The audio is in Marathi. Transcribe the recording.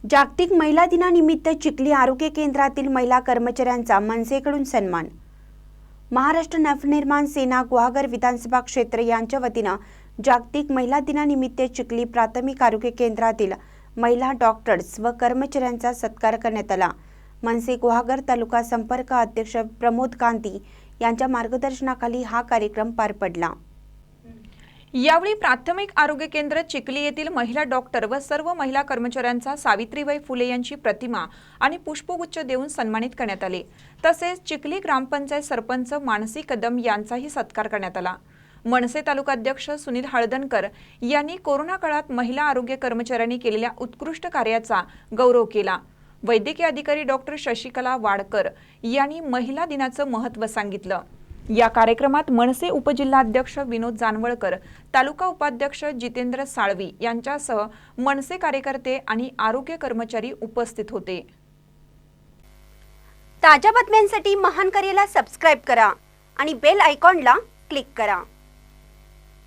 जागतिक महिला दिनानिमित्त चिखली आरोग्य केंद्रातील महिला कर्मचाऱ्यांचा मनसेकडून सन्मान। महाराष्ट्र नवनिर्माण सेना गुहागर विधानसभा क्षेत्र यांच्या वतीने जागतिक महिला दिनानिमित्त चिखली प्राथमिक आरोग्य केंद्रातील महिला डॉक्टर्स व कर्मचाऱ्यांचा सत्कार करण्यात आला। मनसे गुहागर तालुका संपर्क अध्यक्ष प्रमोद गांधी यांच्या मार्गदर्शनाखाली हा कार्यक्रम पार पडला। यावेळी प्राथमिक आरोग्य केंद्र चिखली येथील महिला डॉक्टर व सर्व महिला कर्मचाऱ्यांचा सावित्रीबाई फुले यांची प्रतिमा आणि पुष्पगुच्छ देऊन सन्मानित करण्यात आले। तसेच चिखली ग्रामपंचायत सरपंच मानसी कदम यांचाही सत्कार करण्यात आला। मनसे तालुकाध्यक्ष सुनील हळदणकर यांनी कोरोना काळात महिला आरोग्य कर्मचाऱ्यांनी केलेल्या उत्कृष्ट कार्याचा गौरव केला। वैद्यकीय अधिकारी डॉक्टर शशिकला वाडकर यांनी महिला दिनाचं महत्त्व सांगितलं। या कार्यक्रमात मनसे उपजिल्हाध्यक्ष विनोद जानवळकर, तालुका उपाध्यक्ष जितेंद्र साळवी यांच्यासह मनसे कार्यकर्ते आणि आरोग्य कर्मचारी उपस्थित होते। ताज्या बातम्यांसाठी महान करेला सबस्क्राइब करा आणि बेल आयकॉनला क्लिक करा।